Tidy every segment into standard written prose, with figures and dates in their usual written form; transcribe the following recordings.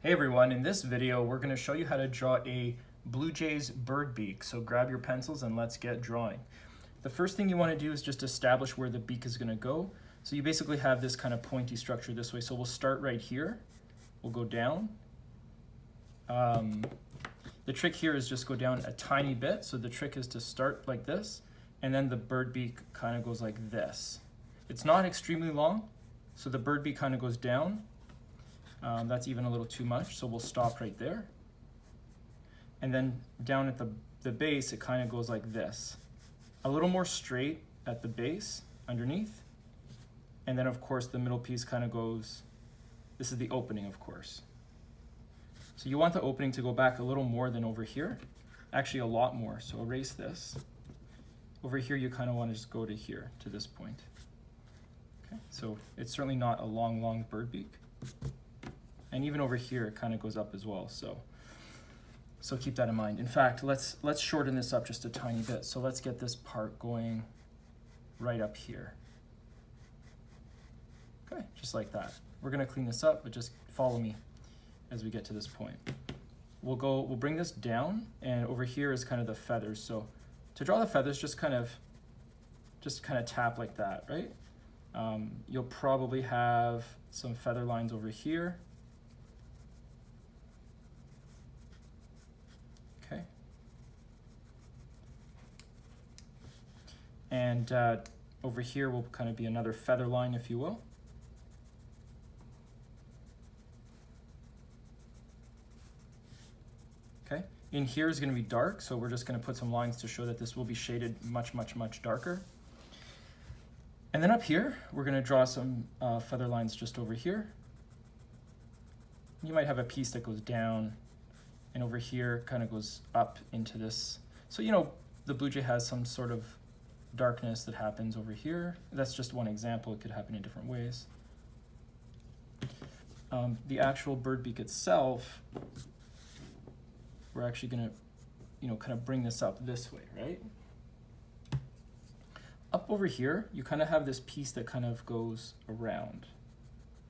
Hey everyone, in this video we're going to show you how to draw a blue jay's bird beak. So grab your pencils and let's get drawing. The first thing you want to do is just establish where the beak is going to go. So you basically have this kind of pointy structure this way. So we'll start right here. We'll go down. The trick here is just go down a tiny bit. So the trick is to start like this, and then the bird beak kind of goes like this. It's not extremely long, so the bird beak kind of goes down. That's even a little too much, so we'll stop right there. And then down at the base, it kind of goes like this. A little more straight at the base, underneath. And then of course the middle piece kind of goes, this is the opening of course. So you want the opening to go back a little more than over here. Actually a lot more, so erase this. Over here you kind of want to just go to here, to this point. Okay, so it's certainly not a long bird beak. And even over here, it kind of goes up as well. So keep that in mind. In fact, let's shorten this up just a tiny bit. So let's get this part going right up here. Okay, just like that. We're gonna clean this up, but just follow me as we get to this point. We'll bring this down, and over here is kind of the feathers. So to draw the feathers, just kind of tap like that, right? You'll probably have some feather lines over here. Okay. And over here will kind of be another feather line, if you will. Okay. In here is going to be dark, so we're just going to put some lines to show that this will be shaded much darker. And then up here, we're going to draw some feather lines just over here. You might have a piece that goes down, and over here kind of goes up into this. So, you know, the blue jay has some sort of darkness that happens over here. That's just one example. It could happen in different ways. The actual bird beak itself, we're actually going to, you know, kind of bring this up this way, right? Up over here, you kind of have this piece that kind of goes around.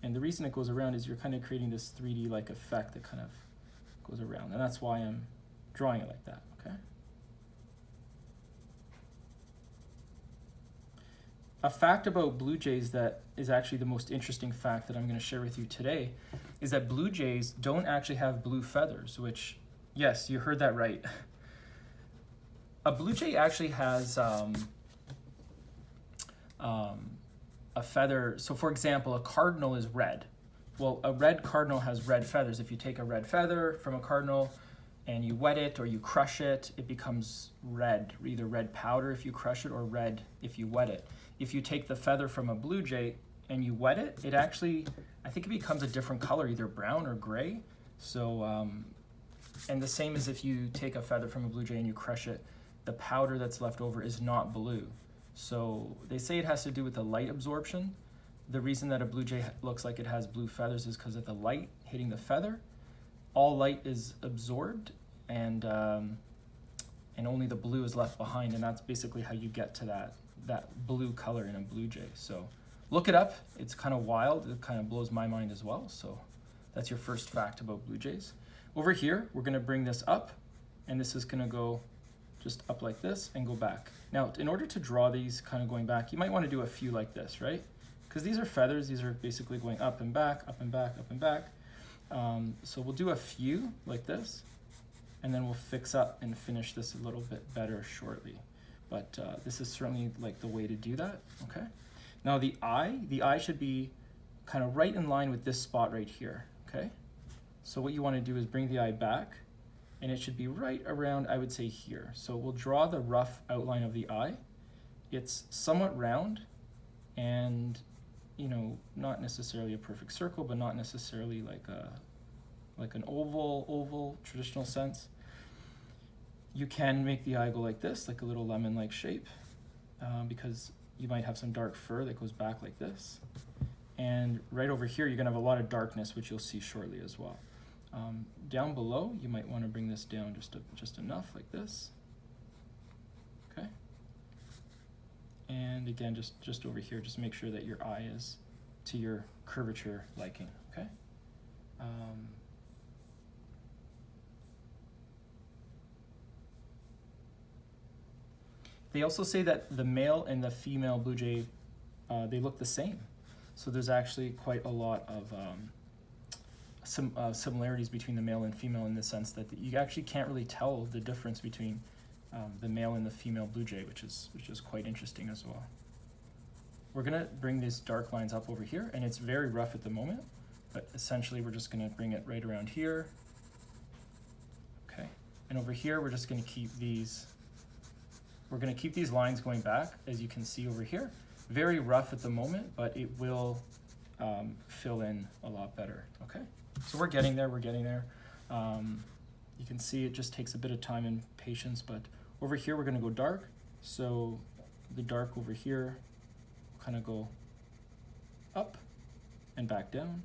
And the reason it goes around is you're kind of creating this 3D-like effect that kind of goes around. And that's why I'm drawing it like that, okay? A fact about blue jays that is actually the most interesting fact that I'm going to share with you today is that blue jays don't actually have blue feathers, which, yes, you heard that right. A blue jay actually has a feather. So for example, a cardinal is red. Well, a red cardinal has red feathers. If you take a red feather from a cardinal and you wet it or you crush it, it becomes red, either red powder if you crush it or red if you wet it. If you take the feather from a blue jay and you wet it, it actually, I think it becomes a different color, either brown or gray. So, and the same as if you take a feather from a blue jay and you crush it, the powder that's left over is not blue. So they say it has to do with the light absorption. The reason that a blue jay looks like it has blue feathers is because of the light hitting the feather. All light is absorbed, and only the blue is left behind, and that's basically how you get to that blue color in a blue jay. So look it up. It's kind of wild. It kind of blows my mind as well. So that's your first fact about blue jays. Over here, we're going to bring this up, and this is going to go just up like this and go back. Now, in order to draw these kind of going back, you might want to do a few like this, right? Because these are feathers. These are basically going up and back, up and back, up and back. So we'll do a few like this, and then we'll fix up and finish this a little bit better shortly. But this is certainly like the way to do that, okay? Now the eye should be kind of right in line with this spot right here, okay? So what you want to do is bring the eye back, and it should be right around, I would say, here. So we'll draw the rough outline of the eye. It's somewhat round, and you know, not necessarily a perfect circle, but not necessarily like an oval traditional sense. You can make the eye go like this, like a little lemon-like shape, because you might have some dark fur that goes back like this. And right over here, you're gonna have a lot of darkness, which you'll see shortly as well. Down below, you might want to bring this down just enough like this. Okay. And again, just over here, just make sure that your eye is to your curvature liking, okay? They also say that the male and the female blue jay, they look the same. So there's actually quite a lot of similarities between the male and female in the sense that you actually can't really tell the difference between the male and the female blue jay, which is quite interesting as well. We're gonna bring these dark lines up over here, and it's very rough at the moment, but essentially we're just gonna bring it right around here. Okay, and over here we're just gonna keep these, lines going back, as you can see over here. Very rough at the moment, but it will fill in a lot better, okay? So we're getting there, you can see it just takes a bit of time and patience, but over here we're gonna go dark. So the dark over here kind of go up and back down,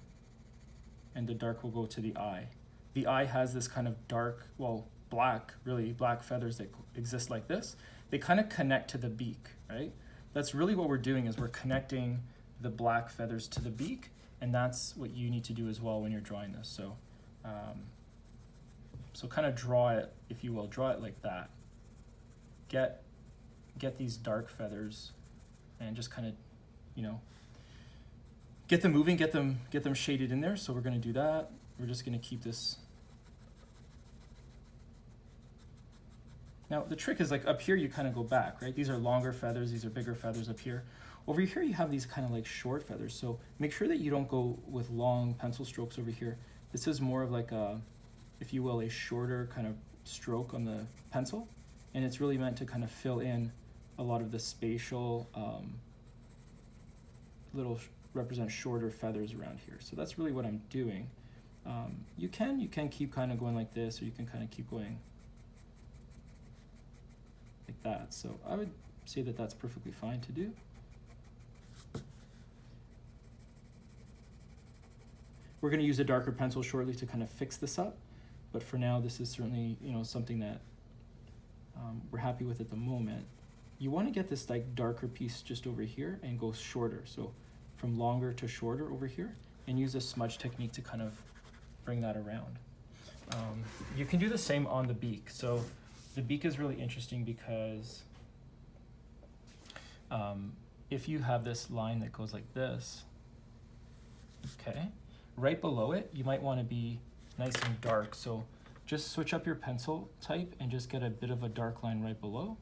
and the dark will go to the eye. The eye has this kind of dark, well, black, really black feathers that exist like this. They kind of connect to the beak, right? That's really what we're doing, is we're connecting the black feathers to the beak, and that's what you need to do as well when you're drawing this. So, so kind of draw it, if you will, draw it like that. Get these dark feathers, and just kind of, you know, get them moving, get them shaded in there. So we're going to do that. We're just going to keep this. Now the trick is, like, up here you kind of go back, right? These are longer feathers, these are bigger feathers up here. Over here you have these kind of like short feathers, so make sure that you don't go with long pencil strokes over here. This is more of like a, if you will, a shorter kind of stroke on the pencil, and it's really meant to kind of fill in a lot of the spatial represent shorter feathers around here. So that's really what I'm doing. You can keep kind of going like this, or you can kind of keep going like that. So I would say that that's perfectly fine to do. We're going to use a darker pencil shortly to kind of fix this up, but for now this is certainly, you know, something that we're happy with at the moment. You want to get this like darker piece just over here and go shorter, so from longer to shorter over here, and use a smudge technique to kind of bring that around. You can do the same on the beak. So the beak is really interesting because if you have this line that goes like this, okay, right below it, you might want to be nice and dark. So just switch up your pencil type and just get a bit of a dark line right below.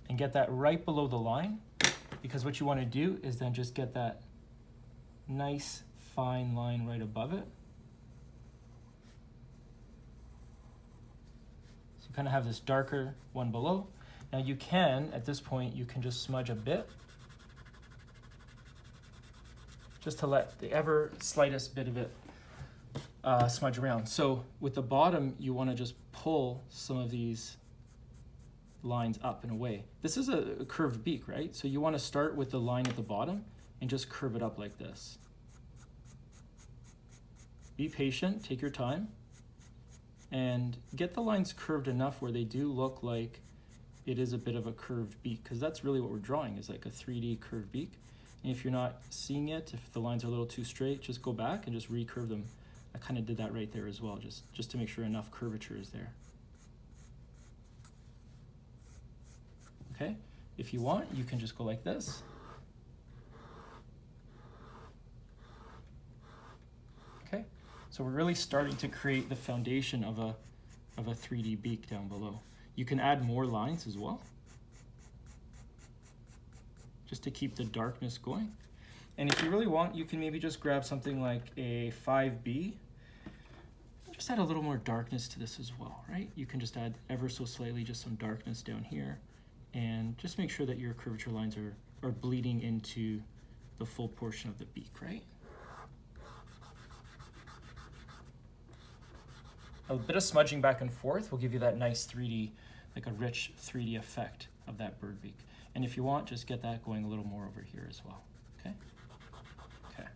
And get that right below the line, because what you want to do is then just get that nice fine line right above it. So you kind of have this darker one below. Now you can, at this point, you can just smudge a bit, just to let the ever slightest bit of it smudge around. So with the bottom, you want to just pull some of these lines up and away. This is a curved beak, right? So you want to start with the line at the bottom and just curve it up like this. Be patient, take your time, and get the lines curved enough where they do look like it is a bit of a curved beak, because that's really what we're drawing, is like a 3D curved beak. And if you're not seeing it, if the lines are a little too straight, just go back and just recurve them. I kind of did that right there as well, just to make sure enough curvature is there. Okay, if you want, you can just go like this. Okay, so we're really starting to create the foundation of a 3D beak down below. You can add more lines as well, just to keep the darkness going. And if you really want, you can maybe just grab something like a 5B, just add a little more darkness to this as well, right? You can just add ever so slightly, just some darkness down here, and just make sure that your curvature lines are bleeding into the full portion of the beak, right? A bit of smudging back and forth will give you that nice 3D, like a rich 3D effect of that bird beak. And if you want, just get that going a little more over here as well, okay? Okay,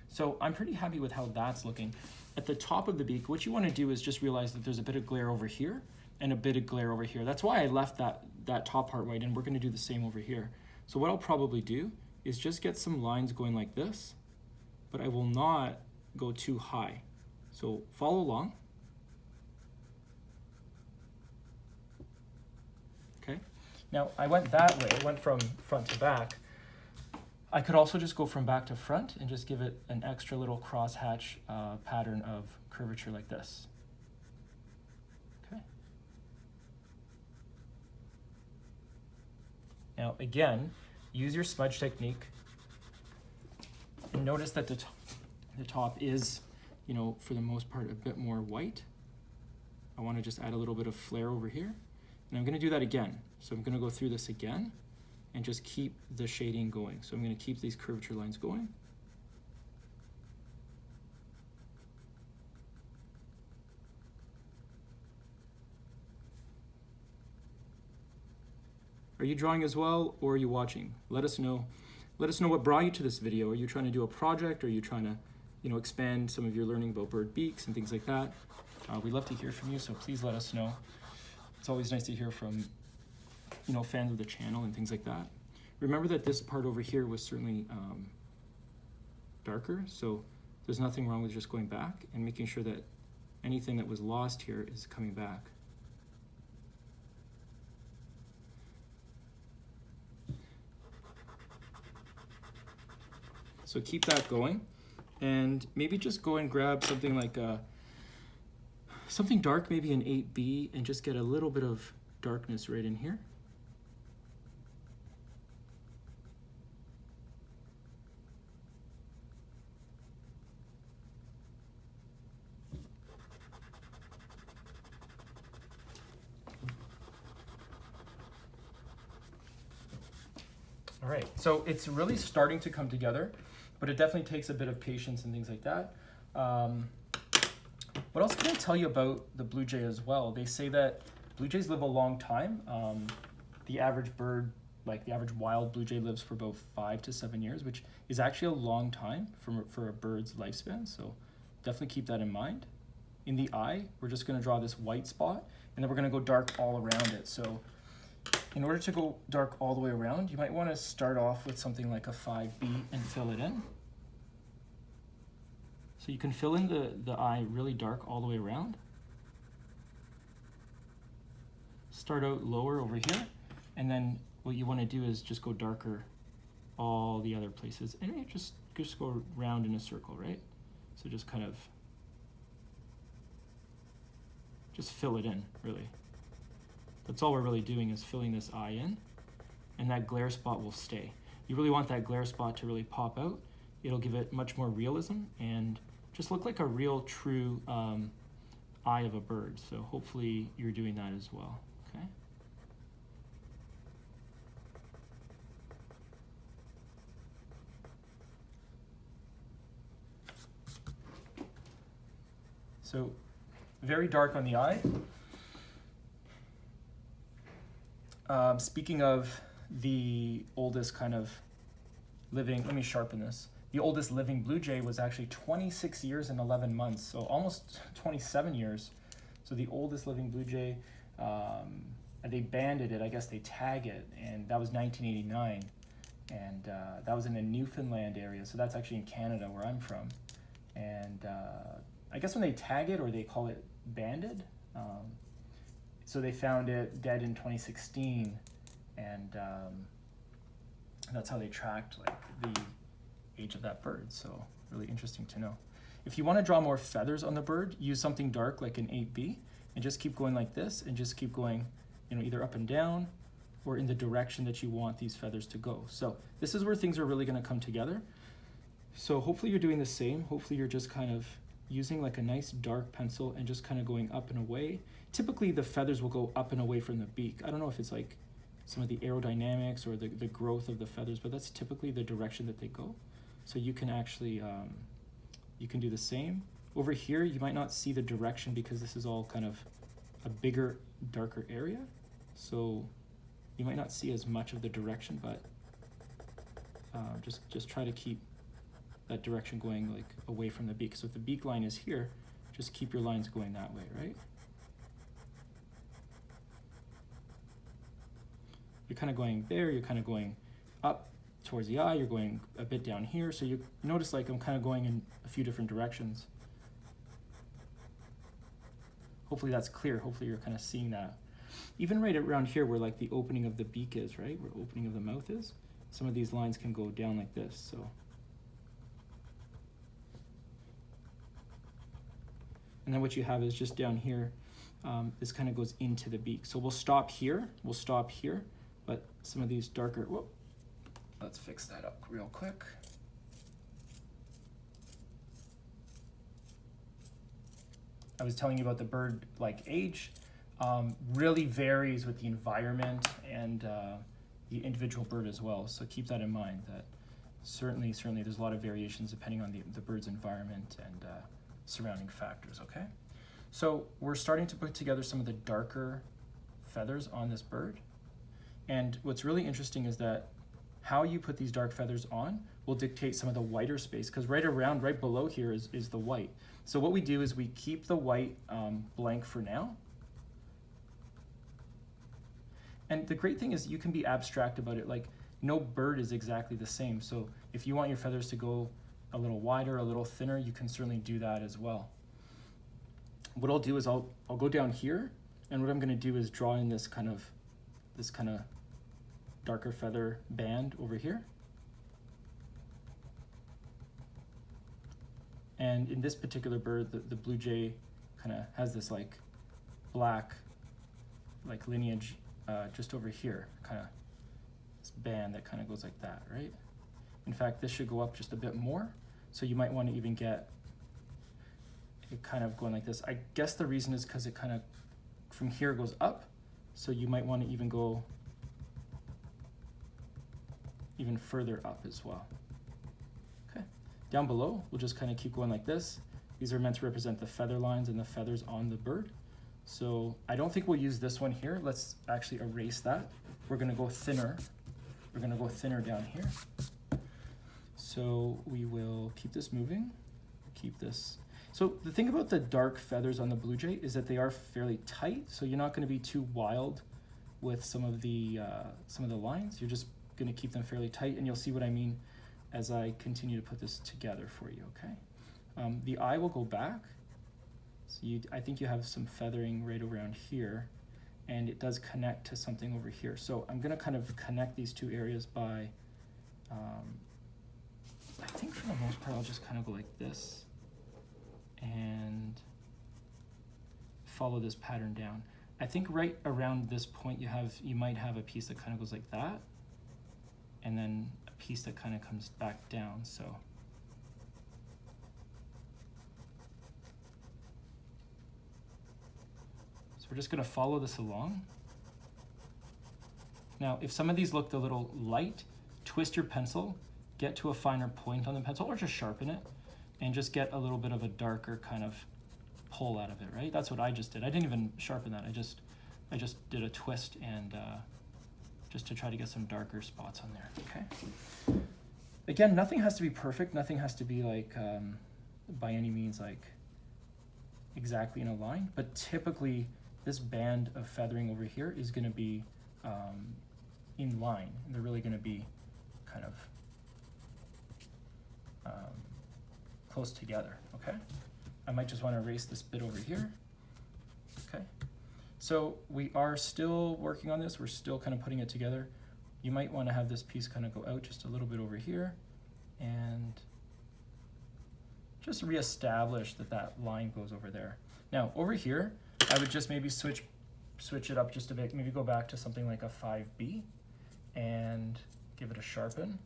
so I'm pretty happy with how that's looking. At the top of the beak, what you want to do is just realize that there's a bit of glare over here and a bit of glare over here. That's why I left that top part white, and we're going to do the same over here. So what I'll probably do is just get some lines going like this, but I will not go too high. So follow along. Okay. Now I went that way, I went from front to back. I could also just go from back to front and just give it an extra little crosshatch pattern of curvature like this. Okay. Now again, use your smudge technique and notice that the top is, you know, for the most part a bit more white. I want to just add a little bit of flare over here, and I'm going to do that again. So I'm going to go through this again and just keep the shading going. So I'm going to keep these curvature lines going. Are you drawing as well, or are you watching? Let us know. Let us know what brought you to this video. Are you trying to do a project? Or are you trying to, you know, expand some of your learning about bird beaks and things like that? We'd love to hear from you, so please let us know. It's always nice to hear from, you know, fans of the channel and things like that. Remember that this part over here was certainly darker, so there's nothing wrong with just going back and making sure that anything that was lost here is coming back. So keep that going, and maybe just go and grab something like something dark, maybe an 8B, and just get a little bit of darkness right in here. All right, so it's really starting to come together, but it definitely takes a bit of patience and things like that. What else can I tell you about the blue jay as well? They say that blue jays live a long time. The average bird, like the average wild blue jay, lives for about 5 to 7 years, which is actually a long time for a bird's lifespan. So definitely keep that in mind. In the eye, we're just going to draw this white spot, and then we're going to go dark all around it. So in order to go dark all the way around, you might want to start off with something like a 5B and fill it in. So you can fill in the eye really dark all the way around. Start out lower over here, and then what you want to do is just go darker all the other places, and you just go round in a circle, right? So just kind of just fill it in, really. That's all we're really doing, is filling this eye in, and that glare spot will stay. You really want that glare spot to really pop out. It'll give it much more realism and just look like a real true eye of a bird. So hopefully you're doing that as well, okay? So very dark on the eye. Speaking of the oldest kind of living, let me sharpen this. The oldest living blue jay was actually 26 years and 11 months, so almost 27 years. So the oldest living blue jay, and they banded it, I guess they tag it, and that was 1989. And that was in the Newfoundland area, so that's actually in Canada where I'm from. And I guess when they tag it, or they call it banded, so they found it dead in 2016, and that's how they tracked like the age of that bird. So really interesting to know. If you want to draw more feathers on the bird, use something dark like an 8B, and just keep going like this, and just keep going, you know, either up and down or in the direction that you want these feathers to go. So this is where things are really going to come together. So hopefully you're doing the same. Hopefully you're just kind of using like a nice dark pencil and just kind of going up and away. Typically the feathers will go up and away from the beak. I don't know if it's like some of the aerodynamics or the growth of the feathers, but that's typically the direction that they go. So you can actually, you can do the same. Over here, you might not see the direction because this is all kind of a bigger, darker area. So you might not see as much of the direction, but just try to keep that direction going like away from the beak. So if the beak line is here, just keep your lines going that way, right? You're kind of going there, you're kind of going up towards the eye, you're going a bit down here. So you notice like I'm kind of going in a few different directions. Hopefully that's clear. Hopefully you're kind of seeing that. Even right around here where like the opening of the beak is, right? Where the opening of the mouth is. Some of these lines can go down like this, so. And then what you have is just down here, this kind of goes into the beak. So we'll stop here, but some of these darker, whoop, let's fix that up real quick. I was telling you about the bird like age, really varies with the environment and the individual bird as well. So keep that in mind that certainly there's a lot of variations depending on the bird's environment and surrounding factors, okay? So we're starting to put together some of the darker feathers on this bird. And what's really interesting is that how you put these dark feathers on will dictate some of the whiter space, because right below here is the white. So what we do is we keep the white blank for now. And the great thing is you can be abstract about it. Like no bird is exactly the same. So if you want your feathers to go a little wider, a little thinner, you can certainly do that as well. What I'll do is I'll go down here, and what I'm going to do is draw in this kind of darker feather band over here. And in this particular bird, the blue jay kind of has this like black like lineage just over here, kind of this band that kind of goes like that, right? In fact, this should go up just a bit more. So you might want to even get it kind of going like this. I guess the reason is because it kind of from here goes up. So you might want to even go even further up as well. Okay. Down below, we'll just kind of keep going like this. These are meant to represent the feather lines and the feathers on the bird. So I don't think we'll use this one here. Let's actually erase that. We're going to go thinner. We're going to go thinner down here. So we will keep this moving, keep this. So the thing about the dark feathers on the blue jay is that they are fairly tight. So you're not going to be too wild with some of the lines. You're just going to keep them fairly tight, and you'll see what I mean as I continue to put this together for you, okay? The eye will go back. So I think you have some feathering right around here, and it does connect to something over here. So I'm going to kind of connect these two areas by, I think for the most part, I'll just kind of go like this and follow this pattern down. I think right around this point you might have a piece that kind of goes like that, and then a piece that kind of comes back down. So we're just going to follow this along. Now, if some of these looked a little light, twist your pencil, get to a finer point on the pencil, or just sharpen it, and just get a little bit of a darker kind of pull out of it, right? That's what I just did. I didn't even sharpen that. I just did a twist and just to try to get some darker spots on there, okay? Again, nothing has to be perfect. Nothing has to be like, by any means, like exactly in a line, but typically this band of feathering over here is gonna be in line. They're really gonna be kind of close together, okay? I might just want to erase this bit over here, okay? So we are still working on this. We're still kind of putting it together. You might want to have this piece kind of go out just a little bit over here and just reestablish that line goes over there. Now over here, I would just maybe switch it up just a bit, maybe go back to something like a 5B and give it a sharpen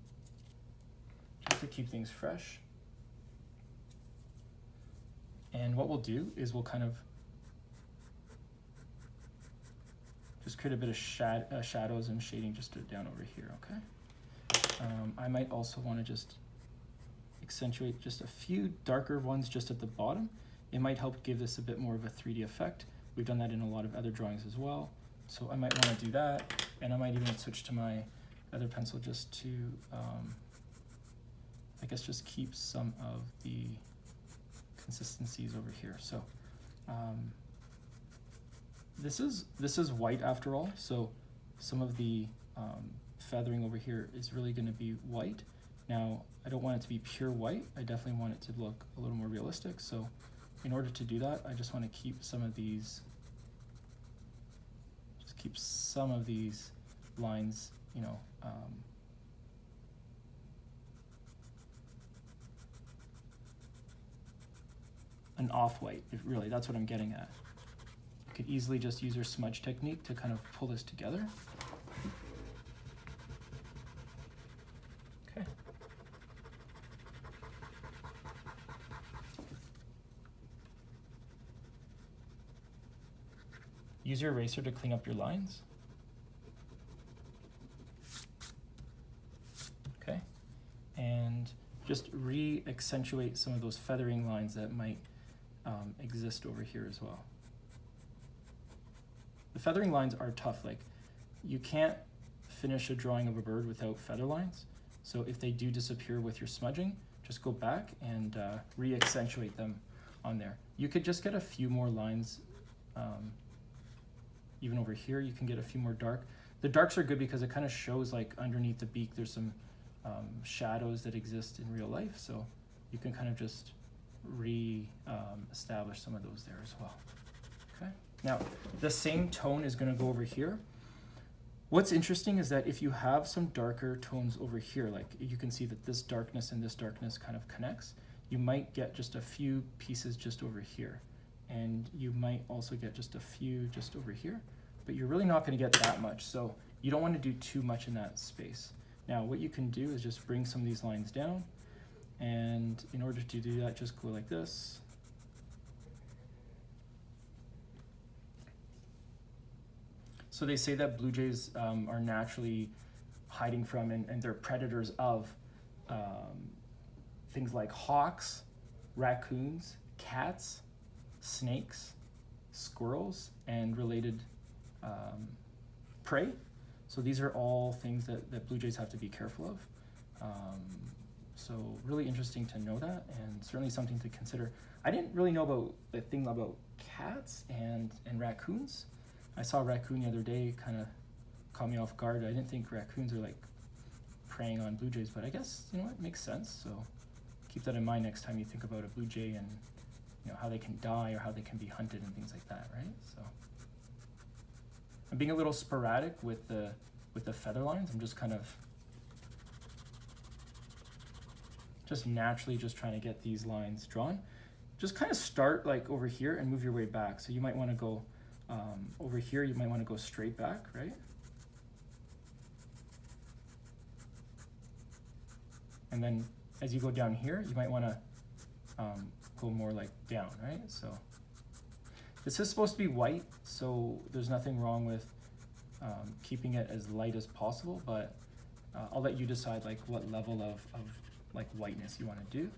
just to keep things fresh. And what we'll do is we'll kind of just create a bit of shadows and shading just down over here, okay? I might also want to just accentuate just a few darker ones just at the bottom. It might help give this a bit more of a 3D effect. We've done that in a lot of other drawings as well. So I might want to do that, and I might even switch to my other pencil just to, I guess, just keep some of the consistencies over here. So this is white after all, so some of the feathering over here is really going to be white. Now, I don't want it to be pure white. I definitely want it to look a little more realistic. So in order to do that, I just want to keep some of these, lines, you know, an off-white, really, that's what I'm getting at. You could easily just use your smudge technique to kind of pull this together. Okay. Use your eraser to clean up your lines. Okay, and just re-accentuate some of those feathering lines that might exist over here as well. The feathering lines are tough. Like, you can't finish a drawing of a bird without feather lines. So if they do disappear with your smudging, just go back and re-accentuate them on there. You could just get a few more lines. Even over here, you can get a few more dark. The darks are good because it kind of shows, like, underneath the beak, there's some shadows that exist in real life. So you can kind of just establish some of those there as well. Okay. Now, the same tone is going to go over here. What's interesting is that if you have some darker tones over here, like you can see that this darkness and this darkness kind of connects, you might get just a few pieces just over here. And you might also get just a few just over here, but you're really not going to get that much. So you don't want to do too much in that space. Now, what you can do is just bring some of these lines down. And in order to do that, just go like this. So they say that blue jays are naturally hiding from and they're predators of things like hawks, raccoons, cats, snakes, squirrels, and related prey. So these are all things that blue jays have to be careful of. So really interesting to know that, and certainly something to consider. I didn't really know about the thing about cats and raccoons. I saw a raccoon the other day, kind of caught me off guard. I didn't think raccoons are like preying on blue jays, but I guess, you know, it makes sense. So keep that in mind next time you think about a blue jay and, you know, how they can die or how they can be hunted and things like that, right? So I'm being a little sporadic with the feather lines. I'm just kind of naturally just trying to get these lines drawn. Just kind of start like over here and move your way back. So you might want to go over here, you might want to go straight back, right? And then as you go down here, you might want to go more like down, right? So this is supposed to be white, so there's nothing wrong with keeping it as light as possible, but I'll let you decide like what level of like whiteness you want to do.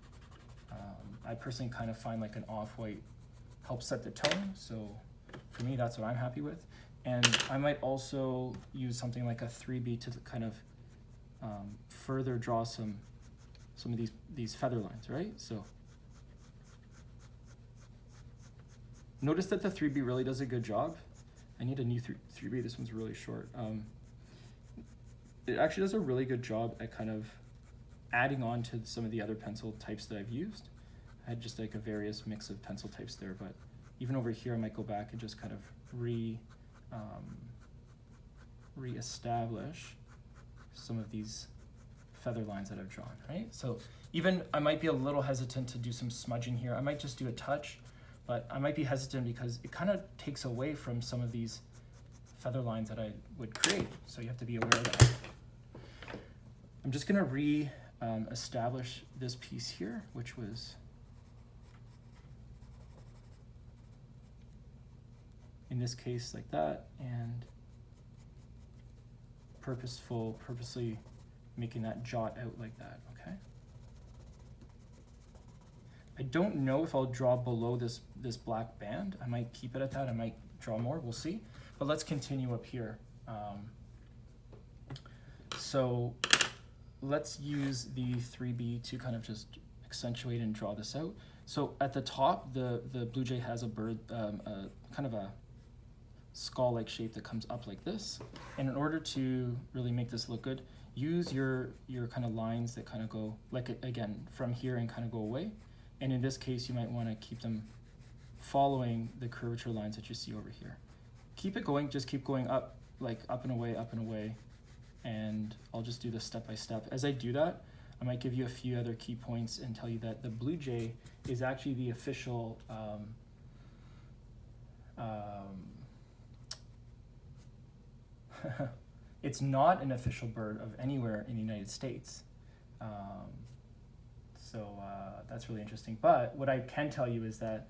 I personally kind of find like an off-white helps set the tone, so for me that's what I'm happy with. And I might also use something like a 3B to kind of further draw some of these feather lines, right? So notice that the 3B really does a good job. I need a new 3B, this one's really short. It actually does a really good job at kind of adding on to some of the other pencil types that I've used. I had just like a various mix of pencil types there, but even over here I might go back and just kind of re-establish some of these feather lines that I've drawn, right? So even I might be a little hesitant to do some smudging here. I might just do a touch, but I might be hesitant because it kind of takes away from some of these feather lines that I would create. So you have to be aware of that. I'm just gonna establish this piece here, which was in this case like that, and purposely making that jot out like that, okay? I don't know if I'll draw below this black band. I might keep it at that, I might draw more, we'll see. But let's continue up here. So let's use the 3B to kind of just accentuate and draw this out. So at the top, the blue jay has a bird, kind of a skull-like shape that comes up like this. And in order to really make this look good, use your kind of lines that kind of go, like again, from here and kind of go away. And in this case, you might want to keep them following the curvature lines that you see over here. Keep it going, just keep going up, like up and away, and I'll just do this step by step. As I do that, I might give you a few other key points and tell you that the blue jay is actually the official it's not an official bird of anywhere in the United States. So that's really interesting. But what I can tell you is that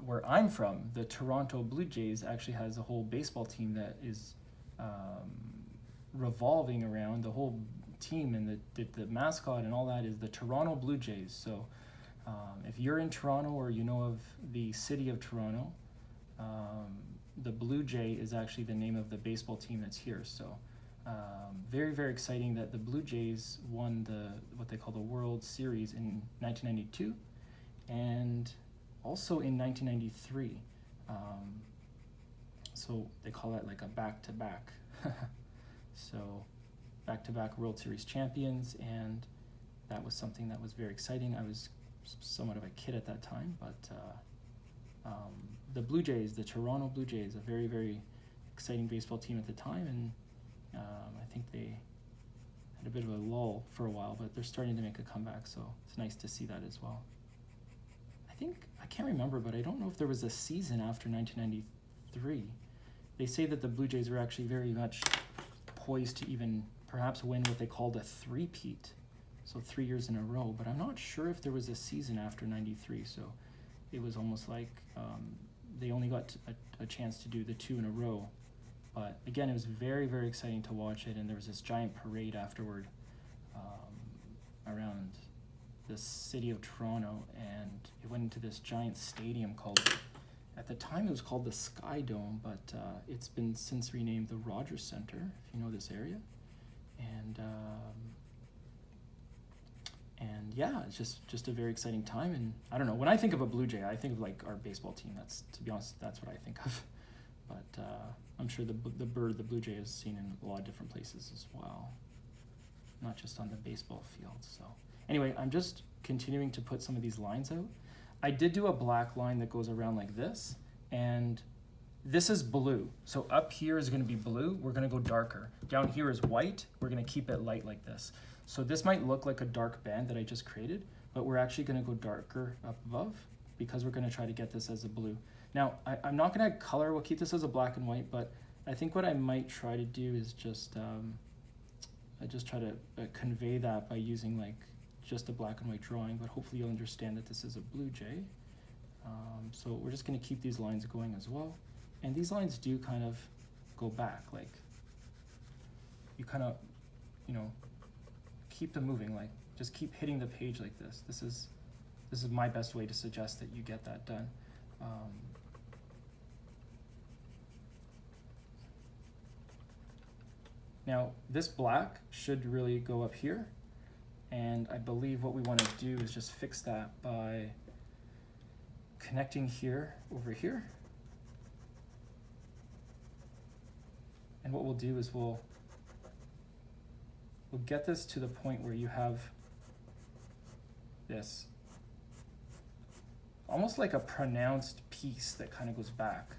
where I'm from, the Toronto Blue Jays actually has a whole baseball team that is revolving around the whole team, and the mascot and all that is the Toronto Blue Jays. So if you're in Toronto or you know of the city of Toronto, the Blue Jay is actually the name of the baseball team that's here. So very, very exciting that the Blue Jays won what they call the World Series in 1992 and also in 1993. So they call that like a back-to-back. So back-to-back World Series champions, and that was something that was very exciting. I was somewhat of a kid at that time, but the Blue Jays, the Toronto Blue Jays, a very, very exciting baseball team at the time, and I think they had a bit of a lull for a while, but they're starting to make a comeback, so it's nice to see that as well. I can't remember, but I don't know if there was a season after 1993. They say that the Blue Jays were actually very much poised to even perhaps win what they called a three-peat, so 3 years in a row, but I'm not sure if there was a season after 93, so it was almost like they only got a chance to do the 2 in a row. But again, it was very, very exciting to watch it, and there was this giant parade afterward around the city of Toronto, and it went into this giant stadium called, at the time it was called the Sky Dome, but it's been since renamed the Rogers Center, if you know this area. And yeah, it's just a very exciting time. And I don't know, when I think of a Blue Jay, I think of like our baseball team. That's, to be honest, that's what I think of. But I'm sure the Blue Jay, is seen in a lot of different places as well, not just on the baseball field. So anyway, I'm just continuing to put some of these lines out. I did do a black line that goes around like this, and this is blue. So up here is going to be blue. We're going to go darker. Down here is white. We're going to keep it light like this. So this might look like a dark band that I just created, but we're actually going to go darker up above because we're going to try to get this as a blue. Now, I'm not going to color. We'll keep this as a black and white, but I think what I might try to do is just try to convey that by using like just a black and white drawing, but hopefully you'll understand that this is a Blue Jay. So we're just going to keep these lines going as well. And these lines do kind of go back, like you kind of, keep them moving, like just keep hitting the page like this. This is my best way to suggest that you get that done. Now this black should really go up here, and I believe what we want to do is just fix that by connecting here over here. And what we'll do is we'll get this to the point where you have this almost like a pronounced piece that kind of goes back.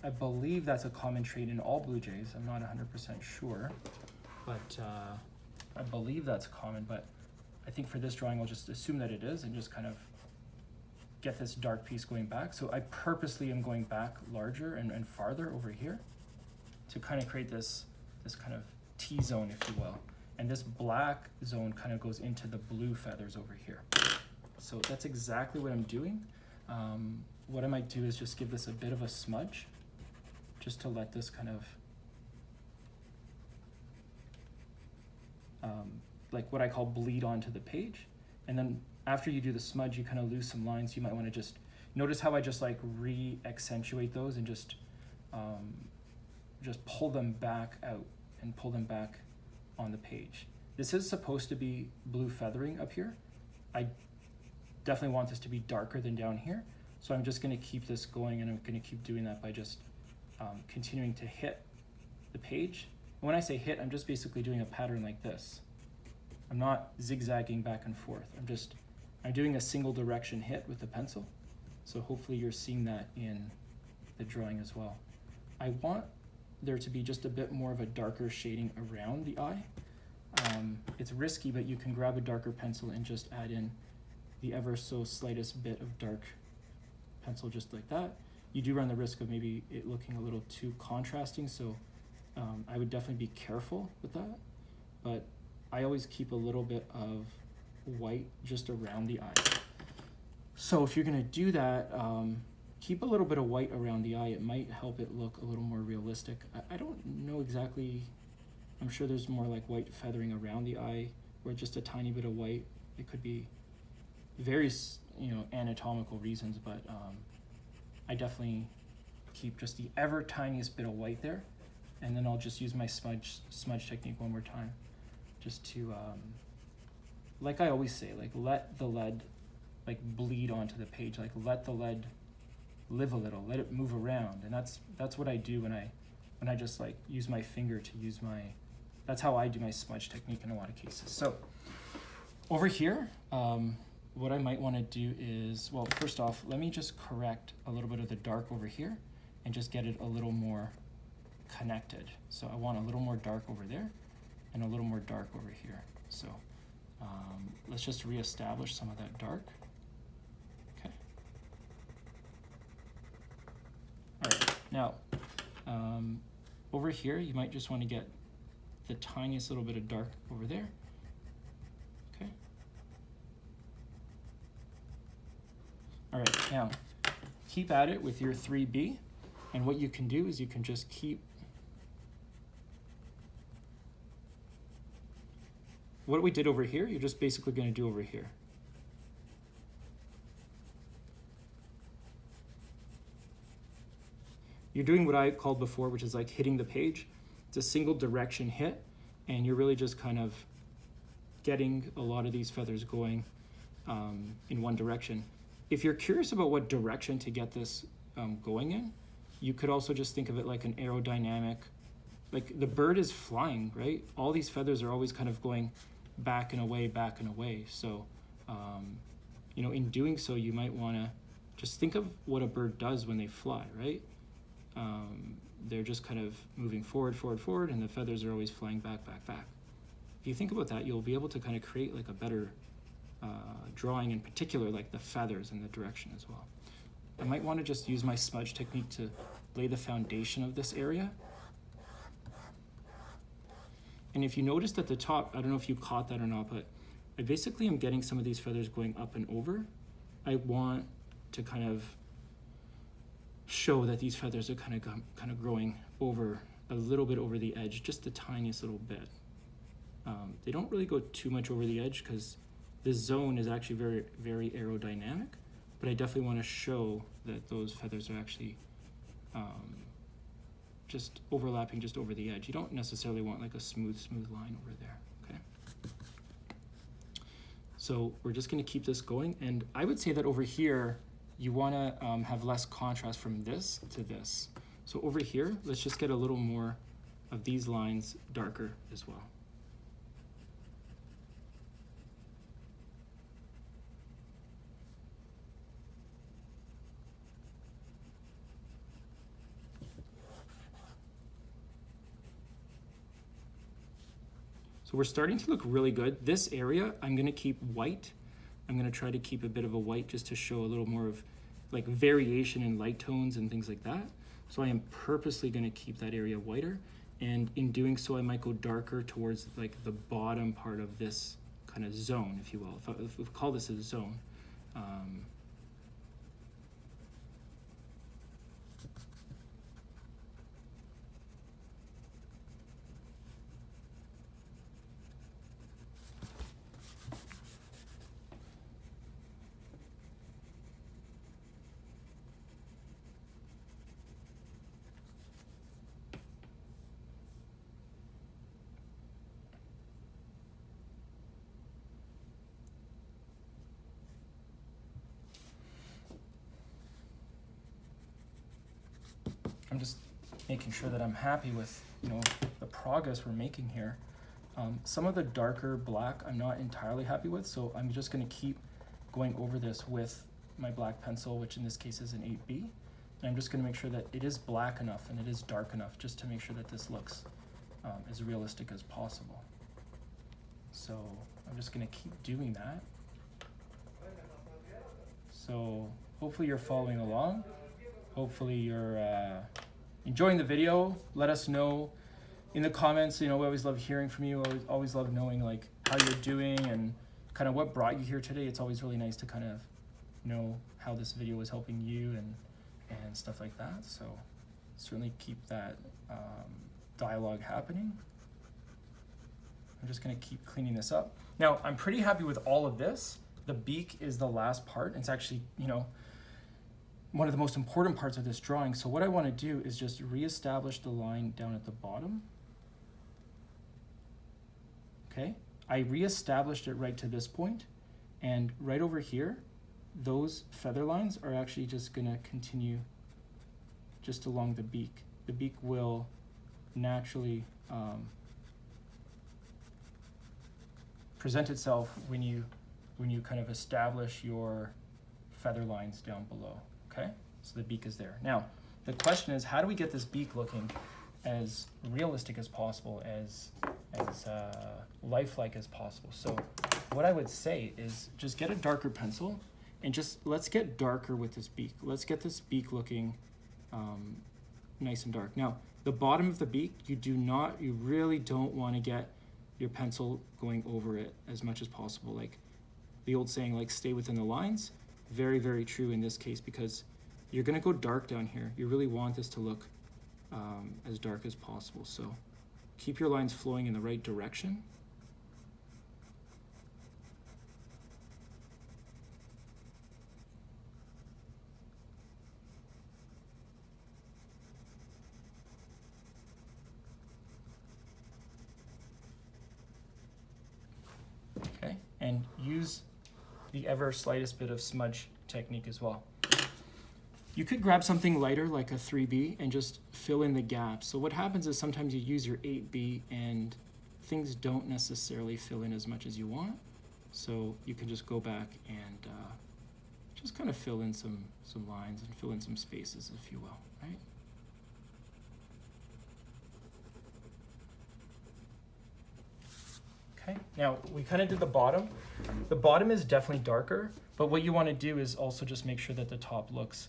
I believe that's a common trait in all Blue Jays. I'm not 100% sure, but I believe that's common, but I think for this drawing, I'll just assume that it is and just kind of get this dark piece going back. So I purposely am going back larger and farther over here to kind of create this kind of T-zone, if you will. And this black zone kind of goes into the blue feathers over here. So that's exactly what I'm doing. What I might do is just give this a bit of a smudge, just to let this kind of, like what I call bleed onto the page. And then after you do the smudge, you kind of lose some lines. You might want to just, notice how I just like re-accentuate those and just pull them back out and pull them back on the page. This is supposed to be blue feathering up here. I definitely want this to be darker than down here. So I'm just going to keep this going, and I'm going to keep doing that by just continuing to hit the page. And when I say hit, I'm just basically doing a pattern like this. I'm not zigzagging back and forth. I'm doing a single direction hit with the pencil. So hopefully you're seeing that in the drawing as well. I want there to be just a bit more of a darker shading around the eye. It's risky, but you can grab a darker pencil and just add in the ever so slightest bit of dark pencil just like that. You do run the risk of maybe it looking a little too contrasting, so I would definitely be careful with that. But I always keep a little bit of white just around the eye. So if you're gonna do that, keep a little bit of white around the eye. It might help it look a little more realistic. I don't know exactly. I'm sure there's more like white feathering around the eye, or just a tiny bit of white. It could be various, anatomical reasons, but I definitely keep just the ever tiniest bit of white there, and then I'll just use my smudge technique one more time, just to, like I always say, like let the lead like bleed onto the page, like let the lead live a little, let it move around, and that's what I do when I just like use my finger to use my. That's how I do my smudge technique in a lot of cases. So over here, what I might want to do is, well, first off, let me just correct a little bit of the dark over here and just get it a little more connected. So I want a little more dark over there and a little more dark over here. So let's just reestablish some of that dark. Okay. All right, now over here, you might just want to get the tiniest little bit of dark over there. Okay. All right, now keep at it with your 3B, and what you can do is you can just keep what we did over here, you're just basically going to do over here. You're doing what I called before, which is like hitting the page. It's a single direction hit, and you're really just kind of getting a lot of these feathers going in one direction. If you're curious about what direction to get this going in, you could also just think of it like an aerodynamic, like the bird is flying, right? All these feathers are always kind of going back and away, back and away. So, in doing so, you might want to just think of what a bird does when they fly, right? They're just kind of moving forward, forward, forward, and the feathers are always flying back, back, back. If you think about that, you'll be able to kind of create like a better drawing, in particular, like the feathers and the direction as well. I might want to just use my smudge technique to lay the foundation of this area. And if you noticed at the top, I don't know if you caught that or not, but I basically am getting some of these feathers going up and over. I want to kind of show that these feathers are kind of growing over a little bit over the edge, just the tiniest little bit. They don't really go too much over the edge because this zone is actually very, very aerodynamic, but I definitely want to show that those feathers are actually just overlapping just over the edge. You don't necessarily want like a smooth line over there, okay? So we're just going to keep this going, and I would say that over here, you want to have less contrast from this to this. So over here, let's just get a little more of these lines darker as well. So we're starting to look really good. This area, I'm going to keep white. I'm going to try to keep a bit of a white just to show a little more of like variation in light tones and things like that. So I am purposely going to keep that area whiter. And in doing so, I might go darker towards like the bottom part of this kind of zone, if you will. If we call this a zone. I'm just making sure that I'm happy with, you know, the progress we're making here. Some of the darker black I'm not entirely happy with, so I'm just going to keep going over this with my black pencil, which in this case is an 8B. And I'm just going to make sure that it is black enough and it is dark enough just to make sure that this looks as realistic as possible. So I'm just going to keep doing that. So hopefully you're following along. Hopefully you're enjoying the video. Let us know in the comments. You know, we always love hearing from you. Always love knowing like how you're doing and kind of what brought you here today. It's always really nice to kind of know how this video is helping you and stuff like that. So certainly keep that dialogue happening. I'm just going to keep cleaning this up. Now, I'm pretty happy with all of this. The beak is the last part. It's actually, you know, one of the most important parts of this drawing. So what I want to do is just reestablish the line down at the bottom. Okay, I reestablished it right to this point, and right over here, those feather lines are actually just going to continue just along the beak. The beak will naturally present itself when you kind of establish your feather lines down below. Okay, so the beak is there. Now, the question is, how do we get this beak looking as realistic as possible, as lifelike as possible? So what I would say is just get a darker pencil and just let's get darker with this beak. Let's get this beak looking nice and dark. Now, the bottom of the beak, you really don't want to get your pencil going over it as much as possible. Like the old saying, like stay within the lines. Very, very true in this case, because you're going to go dark down here. You really want this to look as dark as possible. So keep your lines flowing in the right direction. Okay, and use the ever slightest bit of smudge technique as well. You could grab something lighter like a 3B and just fill in the gaps. So what happens is sometimes you use your 8B and things don't necessarily fill in as much as you want. So you can just go back and just kind of fill in some lines and fill in some spaces, if you will, right? Okay, now we kind of did the bottom. The bottom is definitely darker, but what you want to do is also just make sure that the top looks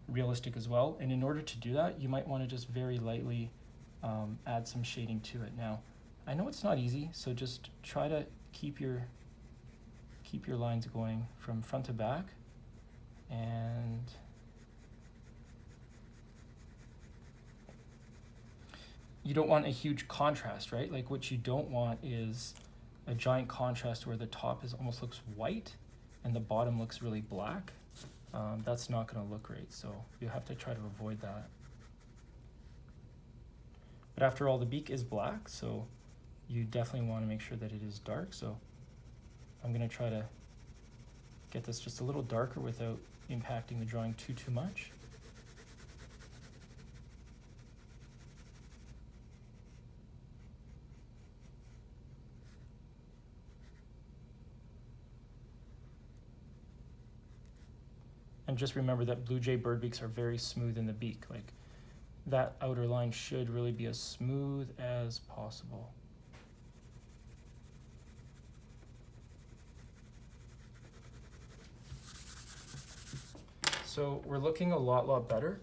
realistic as well. And in order to do that, you might want to just very lightly add some shading to it. Now, I know it's not easy, so just try to keep your lines going from front to back. And you don't want a huge contrast, right? Like what you don't want is a giant contrast where the top almost looks white and the bottom looks really black. That's not going to look great, so you have to try to avoid that. But after all, the beak is black, so you definitely want to make sure that it is dark. So I'm going to try to get this just a little darker without impacting the drawing too much. And just remember that blue jay bird beaks are very smooth in the beak. Like that outer line should really be as smooth as possible. So we're looking a lot better.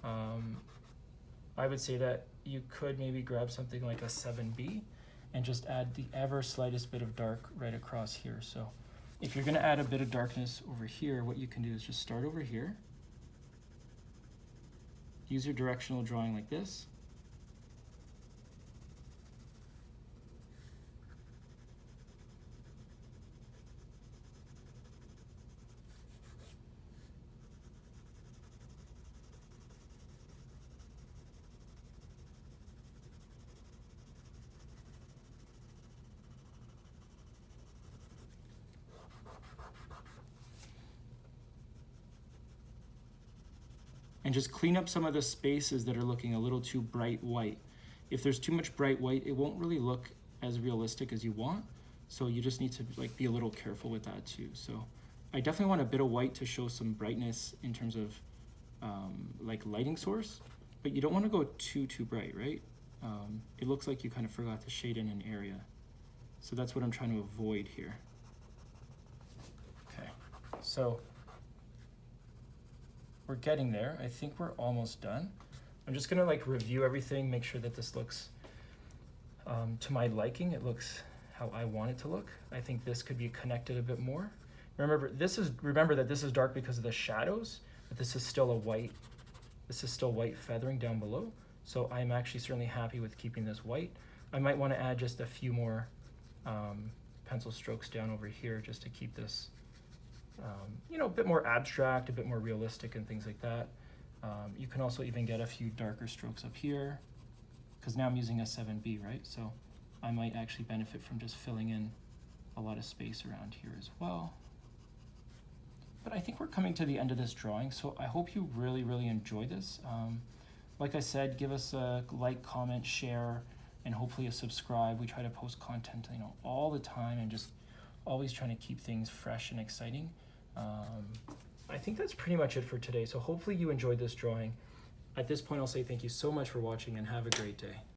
I would say that you could maybe grab something like a 7B and just add the ever slightest bit of dark right across here. So if you're going to add a bit of darkness over here, what you can do is just start over here. Use your directional drawing like this. and just clean up some of the spaces that are looking a little too bright white. If there's too much bright white, it won't really look as realistic as you want. So you just need to like be a little careful with that too. So I definitely want a bit of white to show some brightness in terms of like lighting source, but you don't want to go too bright, right? It looks like you kind of forgot to shade in an area. So that's what I'm trying to avoid here. Okay, so we're getting there. I think we're almost done. I'm just gonna like review everything, make sure that this looks to my liking. It looks how I want it to look. I think this could be connected a bit more. Remember that this is dark because of the shadows, but this is still white feathering down below. So I'm actually certainly happy with keeping this white. I might want to add just a few more pencil strokes down over here just to keep this you know, a bit more abstract, a bit more realistic and things like that. You can also even get a few darker strokes up here because now I'm using a 7B, right? So I might actually benefit from just filling in a lot of space around here as well. But I think we're coming to the end of this drawing, so I hope you really enjoy this. Like I said, give us a like, comment, share, and hopefully a subscribe. We try to post content, you know, all the time and just always trying to keep things fresh and exciting. I think that's pretty much it for today. So hopefully you enjoyed this drawing. At this point, I'll say thank you so much for watching and have a great day.